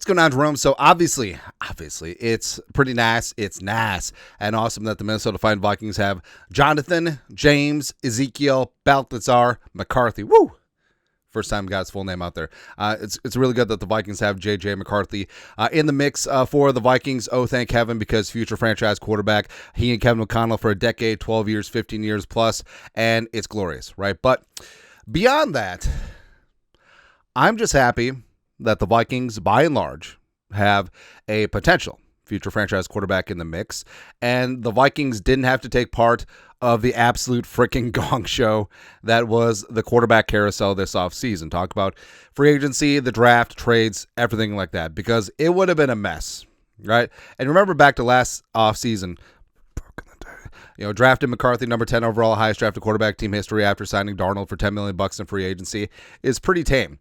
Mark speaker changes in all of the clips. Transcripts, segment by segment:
Speaker 1: What's going on, Jerome? So obviously, it's pretty nice. It's nice and awesome that the Minnesota Vikings have Jonathan, James, Ezekiel, Balthazar, McCarthy. Woo! First time got his full name out there. It's really good that the Vikings have JJ McCarthy in the mix for the Vikings. Oh, thank heaven, because future franchise quarterback. He and Kevin O'Connell for a decade, 12 years, 15 years plus, and it's glorious, right? But beyond that, I'm just happy that the Vikings, by and large, have a potential future franchise quarterback in the mix, and the Vikings didn't have to take part of the absolute freaking gong show that was the quarterback carousel this offseason. Talk about free agency, the draft, trades, everything like that, because it would have been a mess, right? And remember back to last offseason, drafted McCarthy, number 10 overall, highest drafted quarterback team history after signing Darnold for $10 million in free agency, is pretty tame.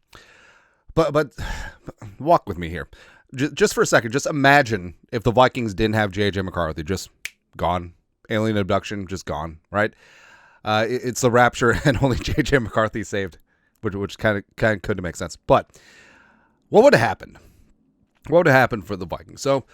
Speaker 1: But walk with me here. Just for a second, just imagine if the Vikings didn't have JJ McCarthy, just gone. Alien abduction, just gone, right? It's the rapture and only JJ McCarthy saved, which kind of couldn't make sense. But what would have happened? What would have happened for the Vikings? So,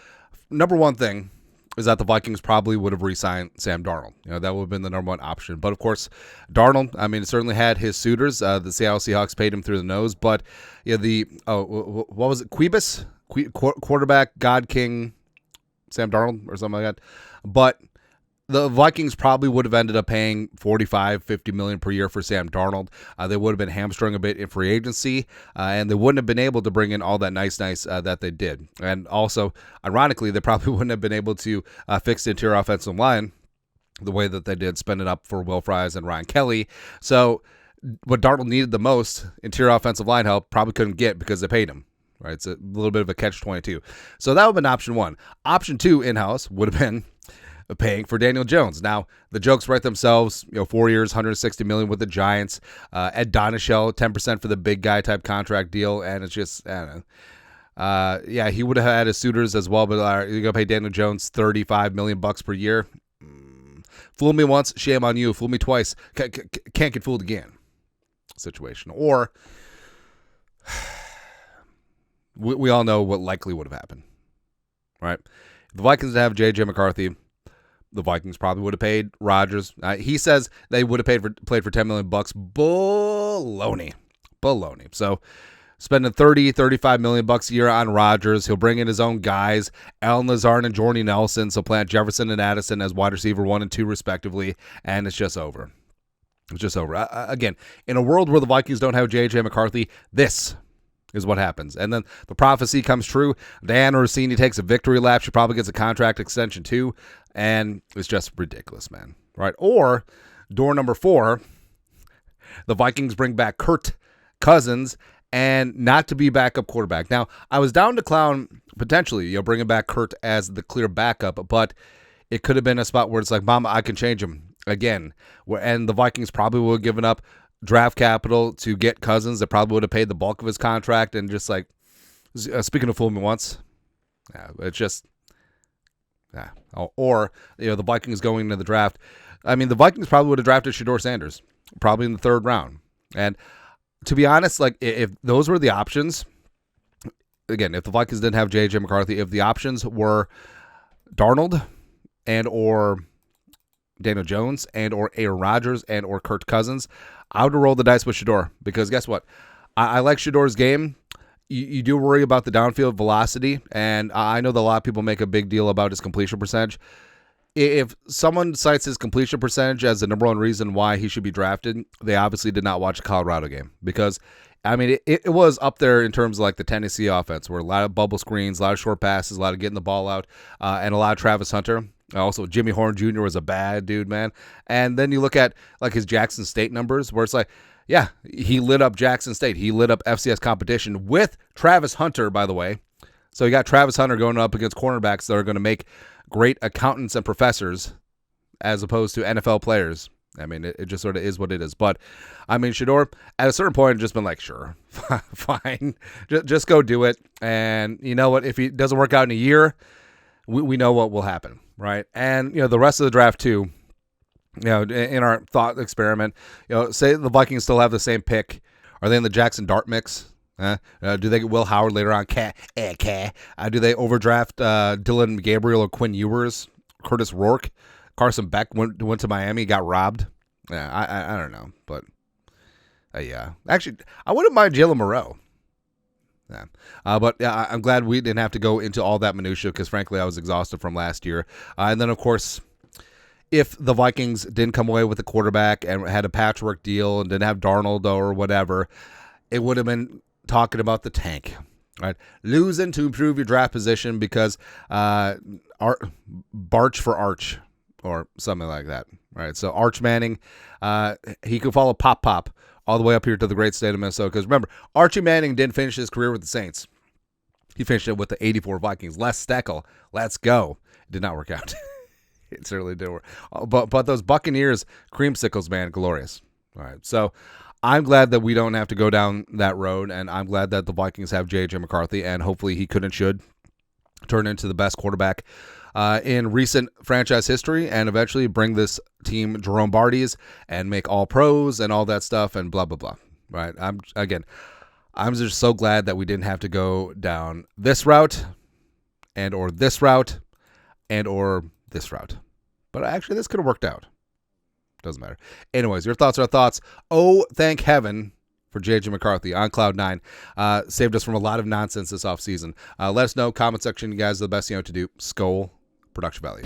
Speaker 1: number one thing is that the Vikings probably would have re-signed Sam Darnold. That would have been the number one option. But, of course, Darnold, certainly had his suitors. The Seattle Seahawks paid him through the nose. But, what was it? Quibus? Quarterback, God King, Sam Darnold or something like that. But the Vikings probably would have ended up paying $45-50 million per year for Sam Darnold. They would have been hamstrung a bit in free agency, and they wouldn't have been able to bring in all that nice that they did. And also, ironically, they probably wouldn't have been able to fix the interior offensive line the way that they did, spend it up for Will Fries and Ryan Kelly. So what Darnold needed the most, interior offensive line help, probably couldn't get because they paid him. Right, it's a little bit of a catch-22. So that would have been option one. Option two, in-house, would have been paying for Daniel Jones. Now, the jokes write themselves. 4 years, $160 million with the Giants. Ed Donishell, 10% for the big guy type contract deal, and it's just, I don't know. He would have had his suitors as well, but you're gonna pay Daniel Jones $35 million per year. Fool me once, shame on you. Fool me twice, can't get fooled again. Situation. Or we all know what likely would have happened, right? If the Vikings have JJ McCarthy, the Vikings probably would have paid Rodgers. He says they would have played for $10 million. Baloney. So spending $30-35 million a year on Rodgers. He'll bring in his own guys, Allen Lazard and Jordy Nelson. So plant Jefferson and Addison as wide receiver 1 and 2 respectively, and it's just over. It's just over. Again, in a world where the Vikings don't have JJ McCarthy, this is what happens. And then the prophecy comes true. Dan Rossini takes a victory lap. She probably gets a contract extension too. And it's just ridiculous, man. Right? Or door number 4, the Vikings bring back Kirk Cousins and not to be backup quarterback. Now, I was down to clown potentially, bringing back Kirk as the clear backup, but it could have been a spot where it's like, Mama, I can change him again. And the Vikings probably would have given up draft capital to get Cousins. That probably would have paid the bulk of his contract, and just like, speaking of fool me once, it's just, or the Vikings going into the draft. The Vikings probably would have drafted Shedeur Sanders probably in the 3rd round. And to be honest, like if those were the options, again, if the Vikings didn't have JJ McCarthy, if the options were Darnold and or Daniel Jones and or Aaron Rodgers and or Kirk Cousins, I would have rolled the dice with Shedeur, because guess what? I like Shedeur's game. You do worry about the downfield velocity, and I know that a lot of people make a big deal about his completion percentage. If someone cites his completion percentage as the number one reason why he should be drafted, they obviously did not watch the Colorado game, because it was up there in terms of like the Tennessee offense, where a lot of bubble screens, a lot of short passes, a lot of getting the ball out, and a lot of Travis Hunter. Also, Jimmy Horn Jr. was a bad dude, man. And then you look at like his Jackson State numbers, where it's like, yeah, he lit up Jackson State. He lit up FCS competition with Travis Hunter, by the way. So you got Travis Hunter going up against cornerbacks that are going to make great accountants and professors as opposed to NFL players. It just sort of is what it is. But, Shedeur, at a certain point, had just been like, sure, fine. Just go do it. And you know what? If it doesn't work out in a year, we know what will happen, right? And, the rest of the draft, too, in our thought experiment, say the Vikings still have the same pick. Are they in the Jackson Dart mix? Do they get Will Howard later on? Do they overdraft Dylan Gabriel or Quinn Ewers? Curtis Rourke? Carson Beck went to Miami, got robbed? Yeah, I don't know. But, yeah. Actually, I wouldn't mind Jalen Moreau. Yeah. But yeah, I'm glad we didn't have to go into all that minutia because, frankly, I was exhausted from last year. And then, of course, if the Vikings didn't come away with a quarterback and had a patchwork deal and didn't have Darnold or whatever, it would have been talking about the tank, right? Losing to improve your draft position because Barch for Arch or something like that, right? So Arch Manning, he could follow Pop all the way up here to the great state of Minnesota. Because remember, Archie Manning didn't finish his career with the Saints. He finished it with the 84 Vikings. Les Steckel, let's go. It did not work out. It certainly didn't work. But those Buccaneers creamsicles, man, glorious. All right, so I'm glad that we don't have to go down that road, and I'm glad that the Vikings have JJ McCarthy, and hopefully he could and should turn into the best quarterback in recent franchise history and eventually bring this team Jerome Bardy's and make all pros and all that stuff and blah, blah, blah. Right? I'm just so glad that we didn't have to go down this route and or this route and or this route. But actually, this could have worked out. Doesn't matter. Anyways, your thoughts are thoughts. Oh, thank heaven for JJ McCarthy on Cloud 9. Saved us from a lot of nonsense this offseason. Let us know. Comment section, you guys are the best to do. Skol. Production value.